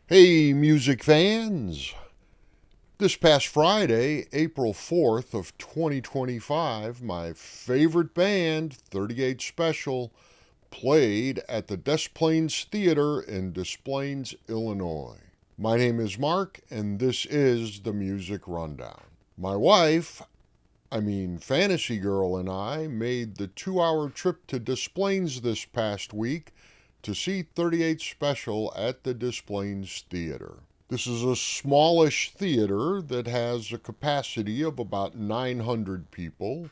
Hey, music fans! This past Friday, April 4th of 2025, my favorite band, 38 Special, played at the Des Plaines Theater in Des Plaines, Illinois. My name is Mark, and this is the Music Rundown. My wife, Fantasy Girl, and I made the 2 hour trip to Des Plaines this past week to see 38 Special at the Des Plaines Theater. This is a smallish theater that has a capacity of about 900 people.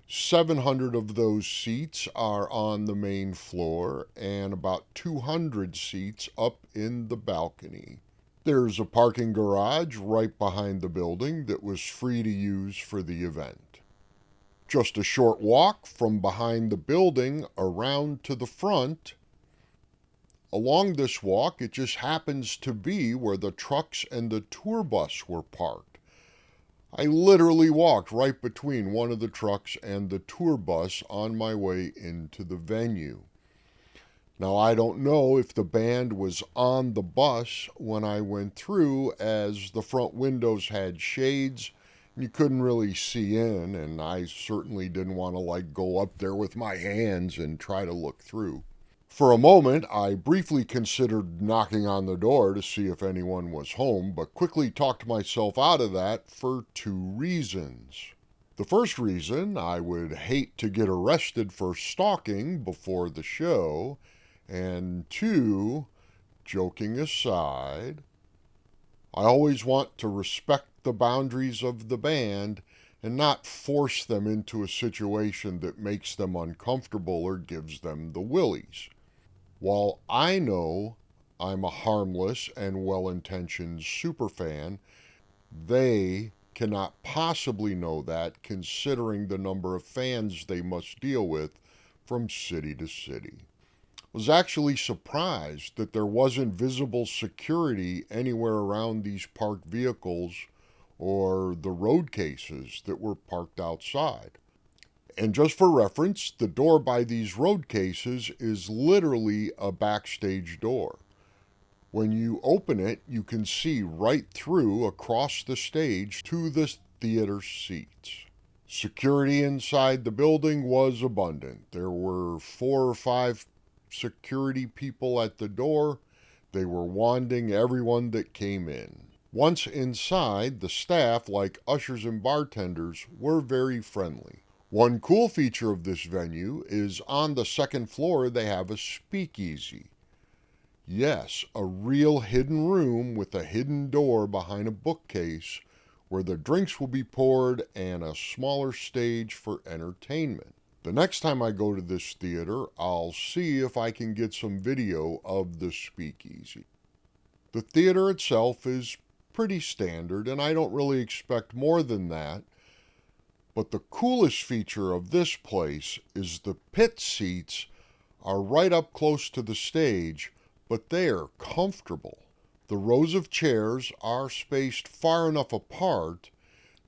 700 of those seats are on the main floor, and about 200 seats up in the balcony. There's a parking garage right behind the building that was free to use for the event. Just a short walk from behind the building around to the front. Along this walk, it just happens to be where the trucks and the tour bus were parked. I literally walked right between one of the trucks and the tour bus on my way into the venue. Now, I don't know if the band was on the bus when I went through, as the front windows had shades. You couldn't really see in, and I certainly didn't want to go up there with my hands and try to look through. For a moment, I briefly considered knocking on the door to see if anyone was home, but quickly talked myself out of that for two reasons. The first reason, I would hate to get arrested for stalking before the show, and two, joking aside, I always want to respect the boundaries of the band and not force them into a situation that makes them uncomfortable or gives them the willies. While I know I'm a harmless and well intentioned superfan, they cannot possibly know that, considering the number of fans they must deal with from city to city. I was actually surprised that there wasn't visible security anywhere around these parked vehicles or the road cases that were parked outside. And just for reference, the door by these road cases is literally a backstage door. When you open it, you can see right through across the stage to the theater seats. Security inside the building was abundant. There were 4 or 5 security people at the door. They were wanding everyone that came in. Once inside, the staff, like ushers and bartenders, were very friendly. One cool feature of this venue is on the second floor they have a speakeasy. Yes, a real hidden room with a hidden door behind a bookcase where the drinks will be poured and a smaller stage for entertainment. The next time I go to this theater, I'll see if I can get some video of the speakeasy. The theater itself is pretty standard, and I don't really expect more than that. But the coolest feature of this place is the pit seats are right up close to the stage, but they are comfortable. The rows of chairs are spaced far enough apart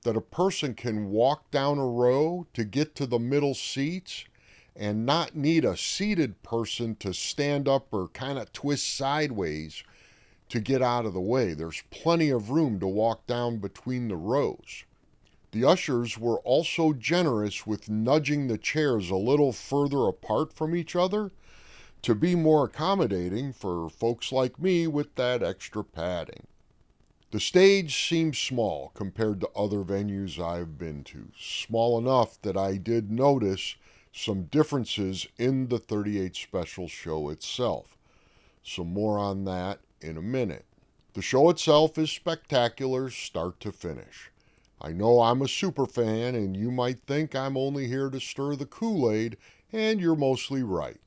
that a person can walk down a row to get to the middle seats and not need a seated person to stand up or kind of twist sideways to get out of the way. There's plenty of room to walk down between the rows. The ushers were also generous with nudging the chairs a little further apart from each other to be more accommodating for folks like me with that extra padding. The stage seems small compared to other venues I've been to, small enough that I did notice some differences in the 38 Special show itself. Some more on that in a minute. The show itself is spectacular start to finish. I know I'm a super fan, and you might think I'm only here to stir the Kool-Aid, and you're mostly right.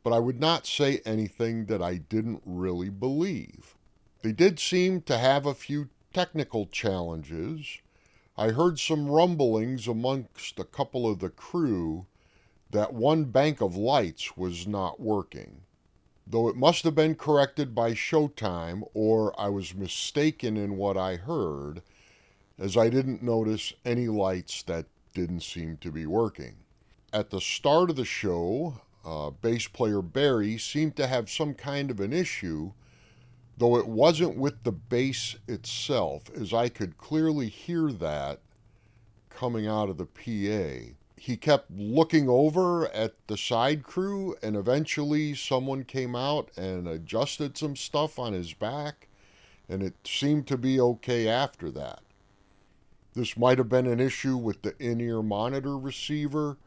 But I would not say anything that I didn't really believe. They did seem to have a few technical challenges. I heard some rumblings amongst a couple of the crew that one bank of lights was not working. Though it must have been corrected by Showtime, or I was mistaken in what I heard, as I didn't notice any lights that didn't seem to be working. At the start of the show, bass player Barry seemed to have some kind of an issue though it wasn't with the bass itself, as I could clearly hear that coming out of the PA. He kept looking over at the side crew, and eventually someone came out and adjusted some stuff on his back, and it seemed to be okay after that. This might have been an issue with the in-ear monitor receiver,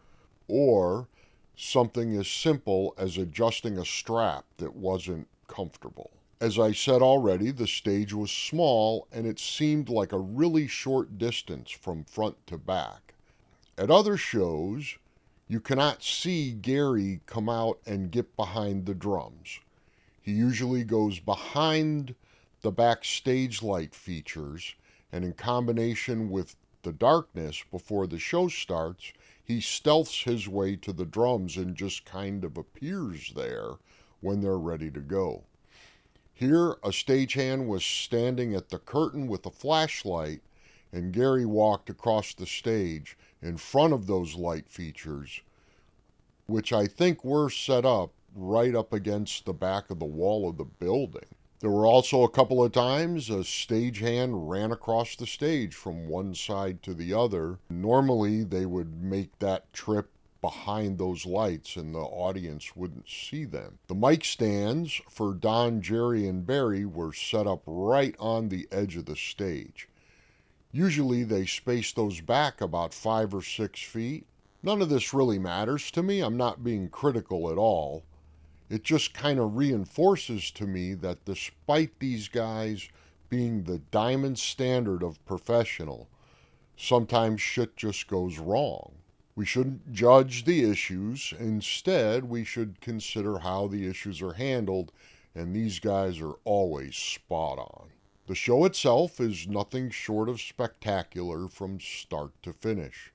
or something as simple as adjusting a strap that wasn't comfortable. As I said already, the stage was small, and it seemed like a really short distance from front to back. At other shows, you cannot see Gary come out and get behind the drums. He usually goes behind the backstage light features, and in combination with the darkness before the show starts, he stealths his way to the drums and just kind of appears there when they're ready to go. Here, a stagehand was standing at the curtain with a flashlight, and Gary walked across the stage in front of those light features, which I think were set up right up against the back of the wall of the building. There were also a couple of times a stagehand ran across the stage from one side to the other. Normally, they would make that trip behind those lights and the audience wouldn't see them. The mic stands for Don, Jerry, and Barry were set up right on the edge of the stage. Usually they space those back about 5 or 6 feet. None of this really matters to me. I'm not being critical at all. It just kind of reinforces to me that despite these guys being the diamond standard of professional, sometimes shit just goes wrong. We shouldn't judge the issues. Instead, we should consider how the issues are handled, and these guys are always spot on. The show itself is nothing short of spectacular from start to finish.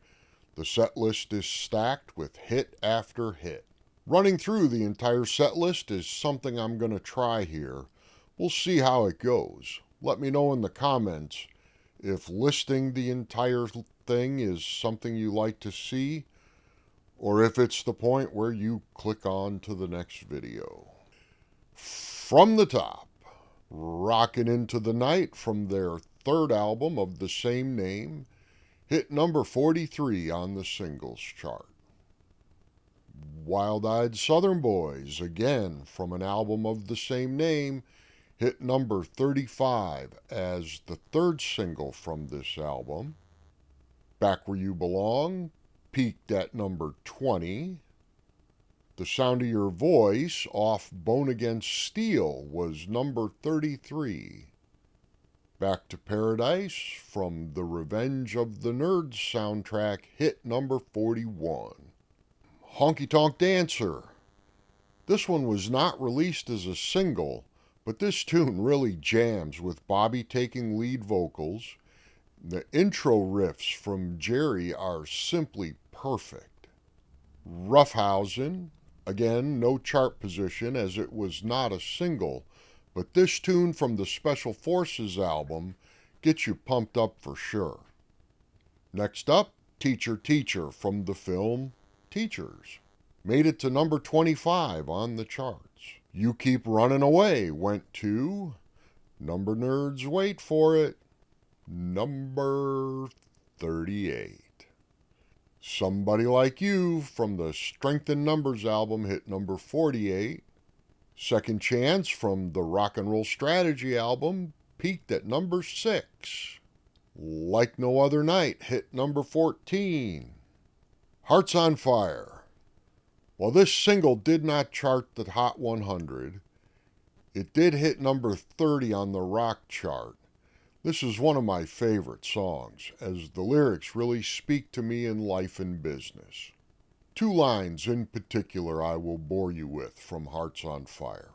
The set list is stacked with hit after hit. Running through the entire set list is something I'm going to try here. We'll see how it goes. Let me know in the comments if listing the entire thing is something you like to see, or if it's the point where you click on to the next video. From the top, Rockin' Into the Night from their third album of the same name, hit number 43 on the singles chart. Wild-Eyed Southern Boys, again from an album of the same name, hit number 35 as the third single from this album. Back Where You Belong peaked at number 20. The Sound of Your Voice off Bone Against Steel was number 33. Back to Paradise from the Revenge of the Nerds soundtrack hit number 41. Honky Tonk Dancer. This one was not released as a single, but this tune really jams with Bobby taking lead vocals. The intro riffs from Jerry are simply perfect. Roughhousing, again, no chart position as it was not a single, but this tune from the Special Forces album gets you pumped up for sure. Next up, Teacher Teacher from the film Teachers. Made it to number 25 on the charts. You Keep Running Away went to, number nerds wait for it, number 38. Somebody Like You from the Strength in Numbers album hit number 48. Second Chance from the Rock and Roll Strategy album peaked at number 6. Like No Other Night hit number 14. Hearts on Fire. While this single did not chart the Hot 100, it did hit number 30 on the rock chart. This is one of my favorite songs, as the lyrics really speak to me in life and business. 2 lines in particular I will bore you with from Hearts on Fire.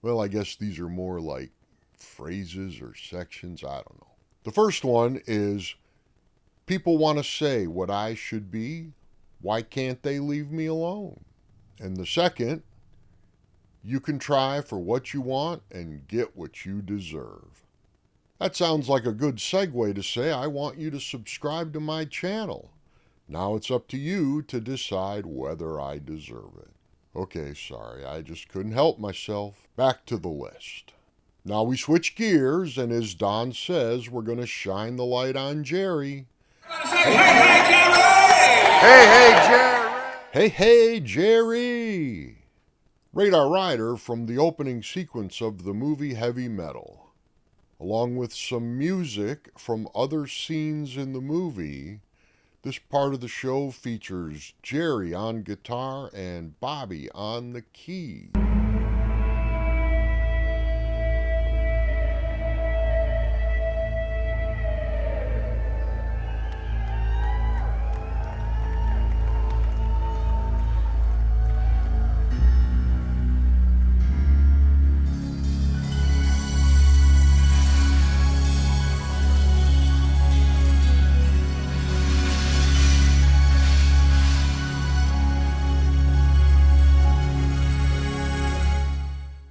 Well, I guess these are more like phrases or sections, I don't know. The first one is, people want to say what I should be, why can't they leave me alone? And the second, you can try for what you want and get what you deserve. That sounds like a good segue to say I want you to subscribe to my channel. Now it's up to you to decide whether I deserve it. Okay, sorry, I just couldn't help myself. Back to the list. Now we switch gears, and as Don says, we're going to shine the light on Jerry. Hey, Jerry! Hey, Jerry! Hey, Jerry! Radar Rider from the opening sequence of the movie Heavy Metal, along with some music from other scenes in the movie. This part of the show features Jerry on guitar and Bobby on the key.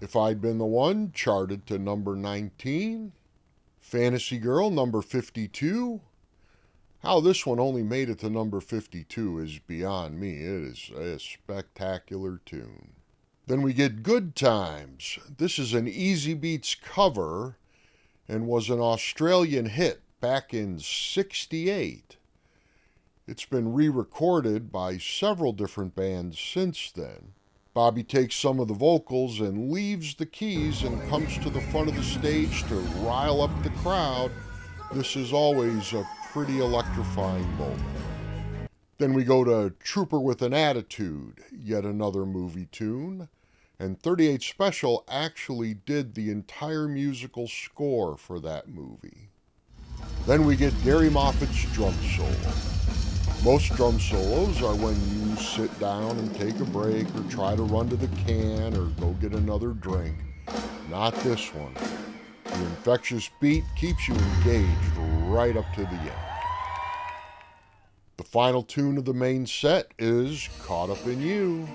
If I'd Been the One charted to number 19. Fantasy Girl, number 52. How this one only made it to number 52 is beyond me. It is a spectacular tune. Then we get Good Times. This is an Easy Beats cover and was an Australian hit back in '68. It's been re-recorded by several different bands since then. Bobby takes some of the vocals and leaves the keys and comes to the front of the stage to rile up the crowd. This is always a pretty electrifying moment. Then we go to Trooper with an Attitude, yet another movie tune. And 38 Special actually did the entire musical score for that movie. Then we get Gary Moffat's drum solo. Most drum solos are when you sit down and take a break or try to run to the can or go get another drink. Not this one. The infectious beat keeps you engaged right up to the end. The final tune of the main set is Caught Up in You.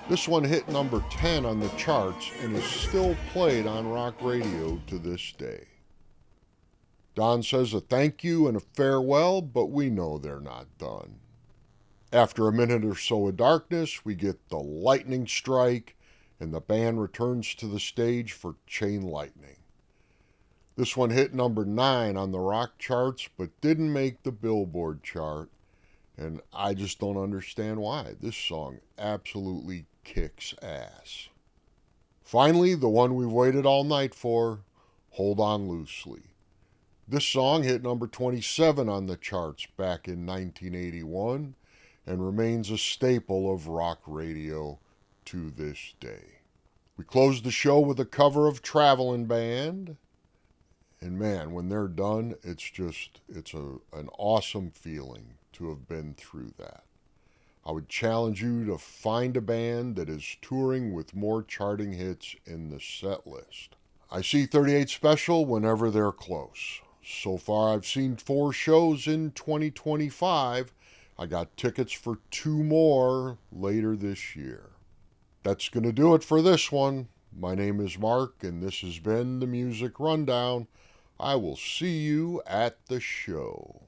This one hit number 10 on the charts and is still played on rock radio to this day. Don says a thank you and a farewell, but we know they're not done. After a minute or so of darkness, we get the lightning strike, and the band returns to the stage for Chain Lightning. This one hit number 9 on the rock charts, but didn't make the Billboard chart, and I just don't understand why. This song absolutely kicks ass. Finally, the one we've waited all night for, Hold On Loosely. This song hit number 27 on the charts back in 1981 and remains a staple of rock radio to this day. We closed the show with a cover of Travelin' Band. And man, when they're done, it's an awesome feeling to have been through that. I would challenge you to find a band that is touring with more charting hits in the set list. I see 38 Special whenever they're close. So far, I've seen 4 shows in 2025. I got tickets for 2 more later this year. That's going to do it for this one. My name is Mark, and this has been the Music Rundown. I will see you at the show.